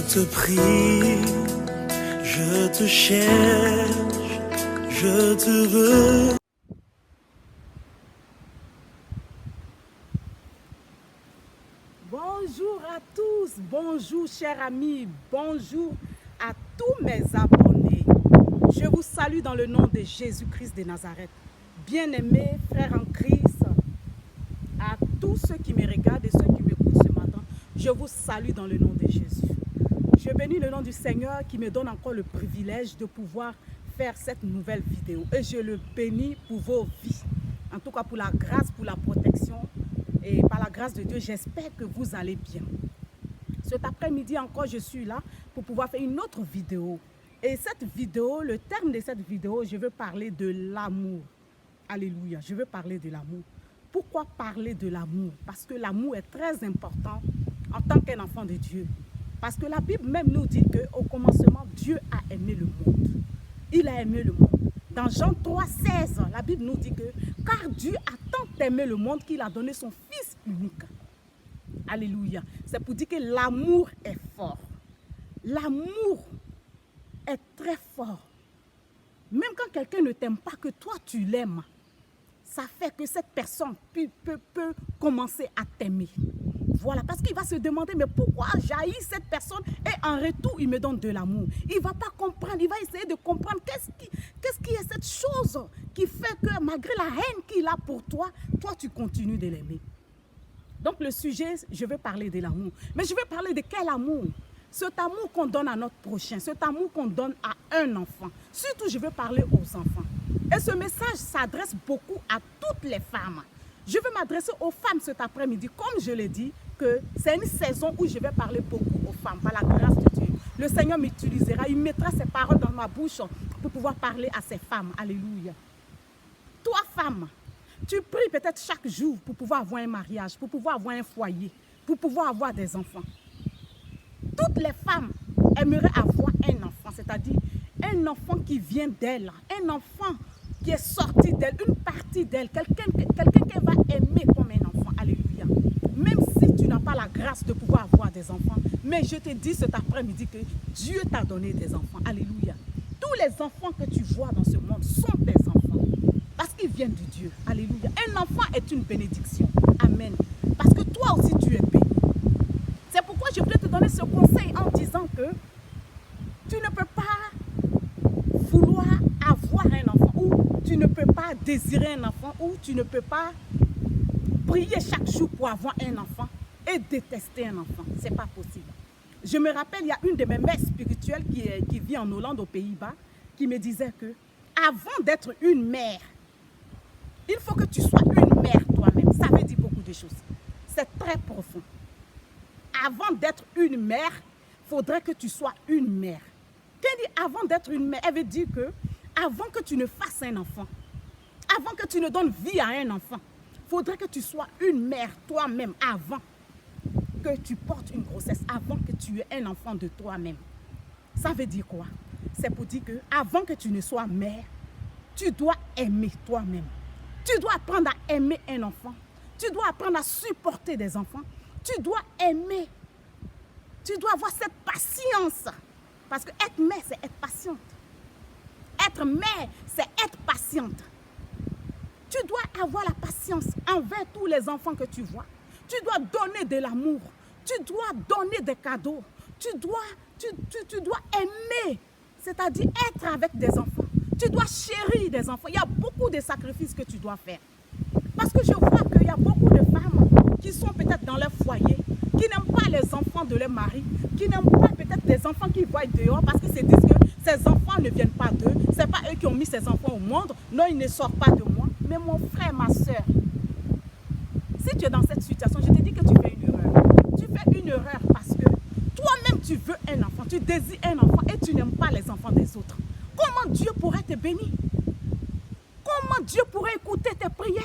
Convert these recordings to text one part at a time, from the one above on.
te prie, je te cherche, je te veux. Bonjour à tous, bonjour chers amis, bonjour à tous mes abonnés. Je vous salue dans le nom de Jésus-Christ de Nazareth. Bien-aimés frères en Christ, à tous ceux qui me regardent et ceux qui m'écoutent ce matin, je vous salue dans le nom de Jésus. Je bénis le nom du Seigneur qui me donne encore le privilège de pouvoir faire cette nouvelle vidéo. Et je le bénis pour vos vies. En tout cas pour la grâce, pour la protection. Et par la grâce de Dieu, j'espère que vous allez bien. Cet après-midi encore, je suis là pour pouvoir faire une autre vidéo. Et cette vidéo, le terme de cette vidéo, je veux parler de l'amour. Alléluia, je veux parler de l'amour. Pourquoi parler de l'amour? Parce que l'amour est très important en tant qu'un enfant de Dieu. Parce que la Bible même nous dit qu'au commencement, Dieu a aimé le monde. Il a aimé le monde. Dans Jean 3,16, la Bible nous dit que car Dieu a tant aimé le monde qu'il a donné son Fils unique. Alléluia. C'est pour dire que l'amour est fort. L'amour est très fort. Même quand quelqu'un ne t'aime pas, que toi tu l'aimes, ça fait que cette personne peut commencer à t'aimer. Voilà, parce qu'il va se demander, mais pourquoi j'haïs cette personne et en retour, il me donne de l'amour. Il ne va pas comprendre, il va essayer de comprendre qu'est-ce qui est cette chose qui fait que malgré la haine qu'il a pour toi, toi tu continues de l'aimer. Donc le sujet, je veux parler de l'amour. Mais je veux parler de quel amour? Cet amour qu'on donne à notre prochain, cet amour qu'on donne à un enfant. Surtout, je veux parler aux enfants. Et ce message s'adresse beaucoup à toutes les femmes. Je veux m'adresser aux femmes cet après-midi, comme je l'ai dit, que c'est une saison où je vais parler beaucoup aux femmes, par la grâce de Dieu. Le Seigneur m'utilisera, il mettra ses paroles dans ma bouche pour pouvoir parler à ces femmes. Alléluia. Toi, femme, tu pries peut-être chaque jour pour pouvoir avoir un mariage, pour pouvoir avoir un foyer, pour pouvoir avoir des enfants. Toutes les femmes aimeraient avoir un enfant, c'est-à-dire un enfant qui vient d'elle, un enfant qui est sorti d'elle, une partie d'elle, quelqu'un qu'elle va aimer comme un enfant. Alléluia. Même si tu n'as pas la grâce de pouvoir avoir des enfants, mais je te dis cet après-midi que Dieu t'a donné des enfants. Alléluia. Tous les enfants que tu vois dans ce monde sont tes enfants, parce qu'ils viennent de Dieu. Alléluia. Un enfant est une bénédiction. Amen. Parce que toi aussi tu es béni. C'est pourquoi je voulais te donner ce conseil en disant que tu ne peux pas vouloir avoir un enfant, ou tu ne peux pas désirer un enfant, ou tu ne peux pas prier chaque jour pour avoir un enfant et détester un enfant. Ce n'est pas possible. Je me rappelle, il y a une de mes mères spirituelles qui vit en Hollande, aux Pays-Bas, qui me disait que avant d'être une mère, il faut que tu sois une mère toi-même. Ça veut dire beaucoup de choses. C'est très profond. Avant d'être une mère, il faudrait que tu sois une mère. Quand elle dit avant d'être une mère, elle veut dire que avant que tu ne fasses un enfant, avant que tu ne donnes vie à un enfant, il faudrait que tu sois une mère toi-même avant que tu portes une grossesse, avant que tu aies un enfant de toi-même. Ça veut dire quoi? C'est pour dire que avant que tu ne sois mère, tu dois aimer toi-même. Tu dois apprendre à aimer un enfant. Tu dois apprendre à supporter des enfants. Tu dois aimer. Tu dois avoir cette patience. Parce que être mère, c'est être patiente. Être mère, c'est être patiente. Tu dois avoir la patience envers tous les enfants que tu vois. Tu dois donner de l'amour. Tu dois donner des cadeaux. Tu dois aimer. C'est-à-dire être avec des enfants. Tu dois chérir des enfants. Il y a beaucoup de sacrifices que tu dois faire. Parce que je vois qu'il y a beaucoup de femmes qui sont peut-être dans leur foyer, qui n'aiment pas les enfants de leur mari, qui n'aiment pas peut-être des enfants qui voient dehors parce qu'ils se disent que ces enfants ne viennent pas d'eux. Ce n'est pas eux qui ont mis ces enfants au monde. Non, ils ne sortent pas de moi. Mais mon frère, ma soeur, si tu es dans cette situation, je te dis que tu fais une erreur. Tu fais une erreur parce que toi-même tu veux un enfant, tu désires un enfant et tu n'aimes pas les enfants des autres. Comment Dieu pourrait te bénir? Comment Dieu pourrait écouter tes prières?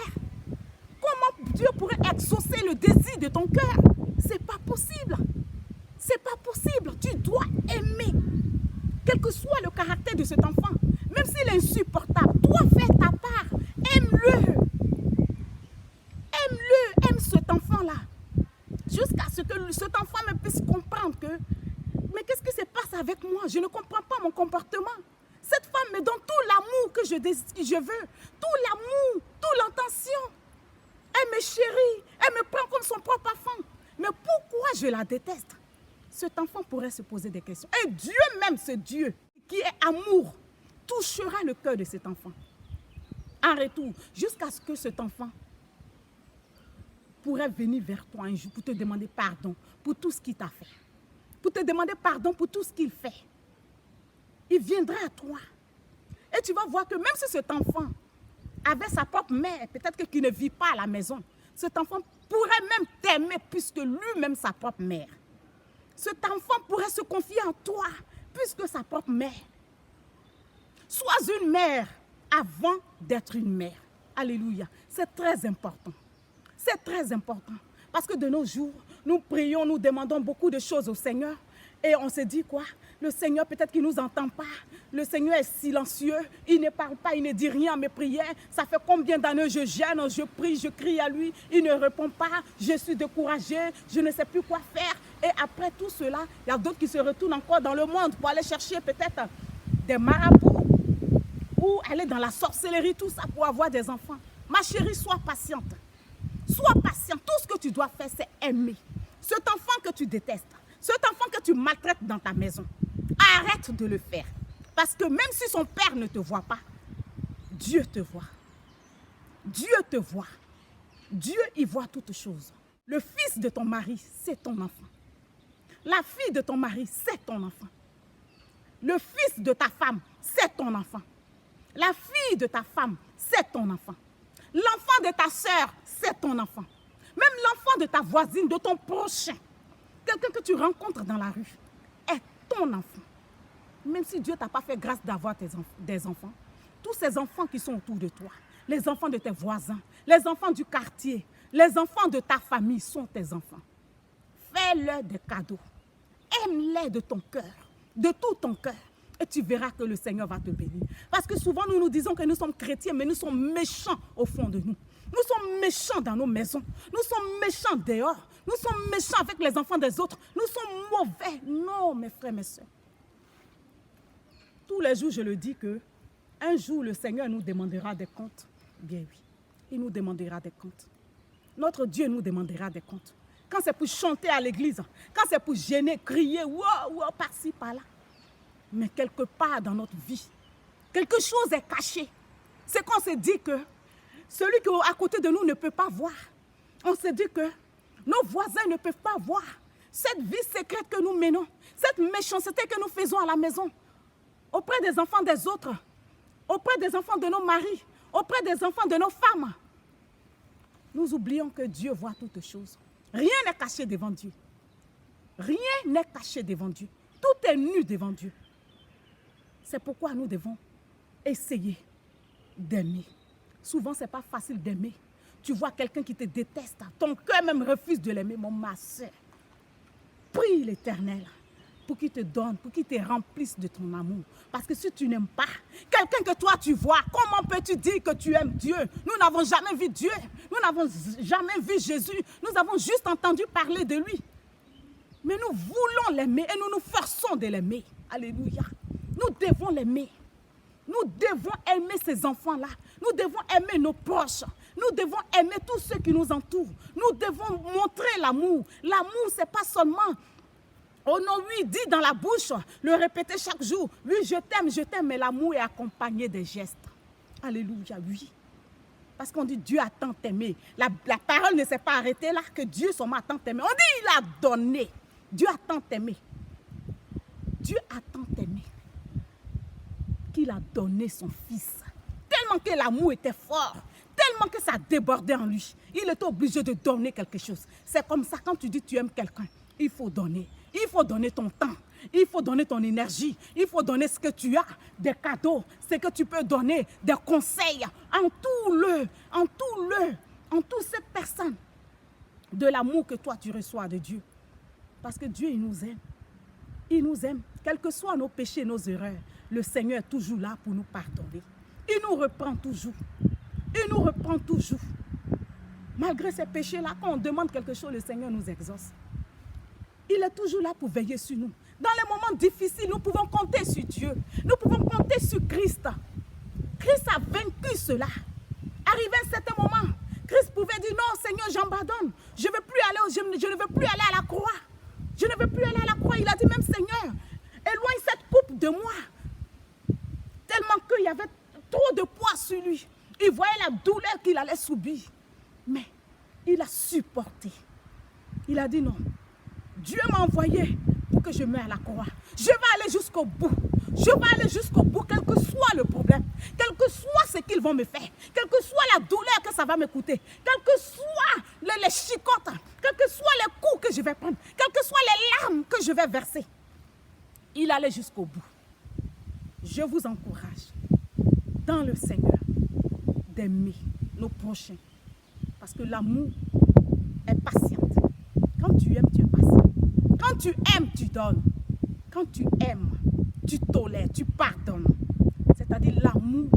Comment Dieu pourrait exaucer le désir de ton cœur? C'est pas possible. C'est pas possible. Tu dois aimer. Quel que soit le caractère de cet enfant, même s'il est insupportable, toi fais ta part. Aime-le. Aime-le. Aime cet enfant-là. Jusqu'à ce que cet enfant me puisse comprendre que Mais qu'est-ce qui se passe avec moi? Je ne comprends pas mon comportement. Cette femme me donne tout l'amour que je veux, tout l'amour, toute l'attention. Elle me chérit, elle me prend comme son propre enfant. Mais pourquoi je la déteste? Cet enfant pourrait se poser des questions. Et Dieu même, ce Dieu qui est amour, touchera le cœur de cet enfant. En retour, jusqu'à ce que cet enfant pourrait venir vers toi un jour pour te demander pardon pour tout ce qu'il t'a fait. Pour te demander pardon pour tout ce qu'il fait. Il viendra à toi. Et tu vas voir que même si cet enfant avait sa propre mère, peut-être qu'il ne vit pas à la maison, cet enfant pourrait même t'aimer puisque lui-même sa propre mère. Cet enfant pourrait se confier en toi puisque sa propre mère. Sois une mère avant d'être une mère. Alléluia. C'est très important. C'est très important. Parce que de nos jours, nous prions, nous demandons beaucoup de choses au Seigneur. Et on se dit quoi? Le Seigneur, peut-être qu'il ne nous entend pas. Le Seigneur est silencieux. Il ne parle pas, il ne dit rien à mes prières. Ça fait combien d'années je gêne, je prie, je crie à lui. Il ne répond pas. Je suis découragée. Je ne sais plus quoi faire. Et après tout cela, il y a d'autres qui se retournent encore dans le monde pour aller chercher peut-être des marabouts ou aller dans la sorcellerie, tout ça pour avoir des enfants. Ma chérie, sois patiente. Sois patient. Tout ce que tu dois faire, c'est aimer. Cet enfant que tu détestes, cet enfant que tu maltraites dans ta maison, arrête de le faire. Parce que même si son père ne te voit pas, Dieu te voit. Dieu te voit. Dieu y voit toutes choses. Le fils de ton mari, c'est ton enfant. La fille de ton mari, c'est ton enfant. Le fils de ta femme, c'est ton enfant. La fille de ta femme, c'est ton enfant. L'enfant de ta sœur, c'est ton enfant. Même l'enfant de ta voisine, de ton prochain, quelqu'un que tu rencontres dans la rue, est ton enfant. Même si Dieu ne t'a pas fait grâce d'avoir des enfants, tous ces enfants qui sont autour de toi, les enfants de tes voisins, les enfants du quartier, les enfants de ta famille sont tes enfants. Fais-leur des cadeaux. Aime-les de ton cœur, de tout ton cœur. Et tu verras que le Seigneur va te bénir. Parce que souvent, nous nous disons que nous sommes chrétiens, mais nous sommes méchants au fond de nous. Nous sommes méchants dans nos maisons. Nous sommes méchants dehors. Nous sommes méchants avec les enfants des autres. Nous sommes mauvais. Non, mes frères, mes soeurs. Tous les jours, je le dis que un jour, le Seigneur nous demandera des comptes. Bien oui, il nous demandera des comptes. Notre Dieu nous demandera des comptes. Quand c'est pour chanter à l'église, quand c'est pour gêner, crier, wow, wow, par-ci, par-là. Mais quelque part dans notre vie, quelque chose est caché. C'est qu'on se dit que celui qui est à côté de nous ne peut pas voir. On se dit que nos voisins ne peuvent pas voir cette vie secrète que nous menons, cette méchanceté que nous faisons à la maison, auprès des enfants des autres, auprès des enfants de nos maris, auprès des enfants de nos femmes. Nous oublions que Dieu voit toutes choses. Rien n'est caché devant Dieu. Rien n'est caché devant Dieu. Tout est nu devant Dieu. C'est pourquoi nous devons essayer d'aimer. Souvent, ce n'est pas facile d'aimer. Tu vois quelqu'un qui te déteste, ton cœur même refuse de l'aimer. Ma soeur, prie l'Éternel pour qu'il te donne, pour qu'il te remplisse de ton amour. Parce que si tu n'aimes pas, quelqu'un que toi tu vois, comment peux-tu dire que tu aimes Dieu? Nous n'avons jamais vu Dieu, nous n'avons jamais vu Jésus, nous avons juste entendu parler de lui. Mais nous voulons l'aimer et nous nous forçons de l'aimer. Alléluia. Nous devons l'aimer. Nous devons aimer ces enfants-là. Nous devons aimer nos proches. Nous devons aimer tous ceux qui nous entourent. Nous devons montrer l'amour. L'amour, ce n'est pas seulement, oh non, oui, dit dans la bouche, le répéter chaque jour. Oui, je t'aime, mais l'amour est accompagné des gestes. Alléluia, oui. Parce qu'on dit Dieu a tant aimé. La parole ne s'est pas arrêtée là, que Dieu seulement a tant aimé. On dit il a donné. Dieu a tant aimé. Dieu a tant aimé qu'il a donné son fils. Tellement que l'amour était fort, tellement que ça débordait en lui. Il était obligé de donner quelque chose. C'est comme ça, quand tu dis tu aimes quelqu'un, il faut donner. Il faut donner ton temps. Il faut donner ton énergie. Il faut donner ce que tu as, des cadeaux, ce que tu peux donner, des conseils. En tout cette personne de l'amour que toi tu reçois de Dieu. Parce que Dieu, il nous aime. Il nous aime. Quels que soient nos péchés, nos erreurs, le Seigneur est toujours là pour nous pardonner. Il nous reprend toujours. Il nous reprend toujours. Malgré ces péchés-là, quand on demande quelque chose, le Seigneur nous exauce. Il est toujours là pour veiller sur nous. Dans les moments difficiles, nous pouvons compter sur Dieu. Nous pouvons compter sur Christ. Christ a vaincu cela. Arrivé à un certain moment, Christ pouvait dire non, Seigneur, j'abandonne. Je ne veux plus aller à la croix. Je ne veux plus aller à la croix. Il a dit même, Seigneur, éloigne cette coupe de moi. Tellement qu'il y avait trop de poids sur lui. Il voyait la douleur qu'il allait subir. Mais il a supporté. Il a dit non. Dieu m'a envoyé pour que je meure à la croix. Je vais aller jusqu'au bout. Je vais aller jusqu'au bout, quel que soit le problème, quel que soit ce qu'ils vont me faire, quelle que soit la douleur que ça va me coûter, quelles que soient les chicottes, quels que soient les coups que je vais prendre, quelles que soient les larmes que je vais verser. Il allait jusqu'au bout. Je vous encourage, dans le Seigneur, d'aimer nos prochains. Parce que l'amour est patient. Quand tu aimes, tu es patient. Quand tu aimes, tu donnes. Quand tu aimes, tu tolères, tu pardonnes. C'est-à-dire l'amour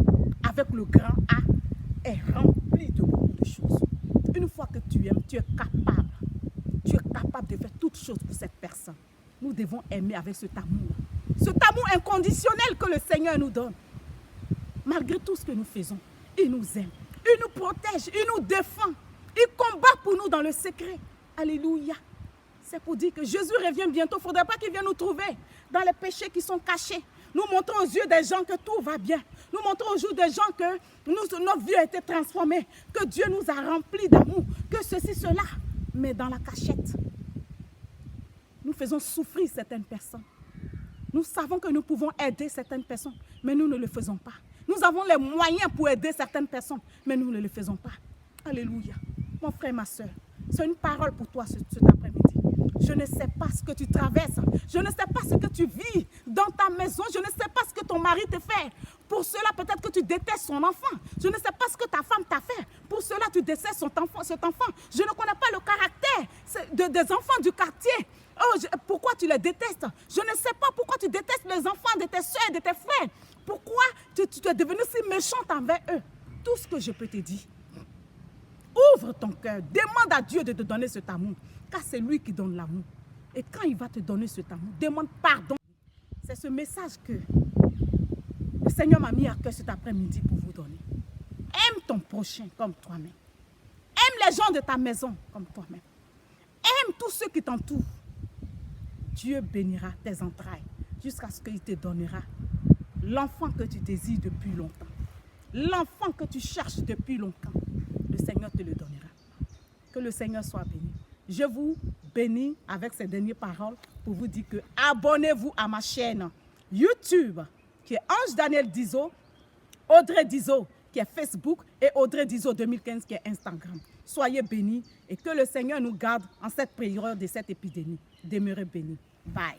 avec le grand A est rempli de beaucoup de choses. Une fois que tu aimes, tu es capable. Tu es capable de faire toutes choses pour cette personne. Nous devons aimer avec cet amour. Cet amour inconditionnel que le Seigneur nous donne. Malgré tout ce que nous faisons, il nous aime. Il nous protège, il nous défend. Il combat pour nous dans le secret. Alléluia. C'est pour dire que Jésus revient bientôt. Il ne faudrait pas qu'il vienne nous trouver dans les péchés qui sont cachés. Nous montrons aux yeux des gens que tout va bien. Nous montrons aux yeux des gens que notre vie a été transformée. Que Dieu nous a remplis d'amour. Que ceci, cela. Mais dans la cachette, nous faisons souffrir certaines personnes. Nous savons que nous pouvons aider certaines personnes, mais nous ne le faisons pas. Nous avons les moyens pour aider certaines personnes, mais nous ne le faisons pas. Alléluia. Mon frère, ma soeur, c'est une parole pour toi cet après-midi. Je ne sais pas ce que tu traverses. Je ne sais pas ce que tu vis dans ta maison. Je ne sais pas ce que ton mari te fait. Pour cela, peut-être que tu détestes son enfant. Je ne sais pas ce que ta femme t'a fait. Pour cela, tu détestes cet enfant. Je ne connais pas le caractère des enfants du quartier. Oh, pourquoi tu les détestes? Je ne sais pas pourquoi tu détestes les enfants de tes soeurs, de tes frères. Pourquoi tu es devenu si méchante envers eux? Tout ce que je peux te dire, ouvre ton cœur, demande à Dieu de te donner cet amour, car c'est lui qui donne l'amour. Et quand il va te donner cet amour, demande pardon. C'est ce message que le Seigneur m'a mis à cœur cet après-midi pour vous donner. Aime ton prochain comme toi-même. Aime les gens de ta maison comme toi-même. Aime tous ceux qui t'entourent. Dieu bénira tes entrailles jusqu'à ce qu'il te donnera l'enfant que tu désires depuis longtemps. L'enfant que tu cherches depuis longtemps. Le Seigneur te le donnera. Que le Seigneur soit béni. Je vous bénis avec ces dernières paroles pour vous dire que abonnez-vous à ma chaîne YouTube qui est Ange Daniel Dizo, Audrey Dizo qui est Facebook et Audrey Dizo 2015 qui est Instagram. Soyez bénis et que le Seigneur nous garde en cette période de cette épidémie. Demeurez bénis. Bye.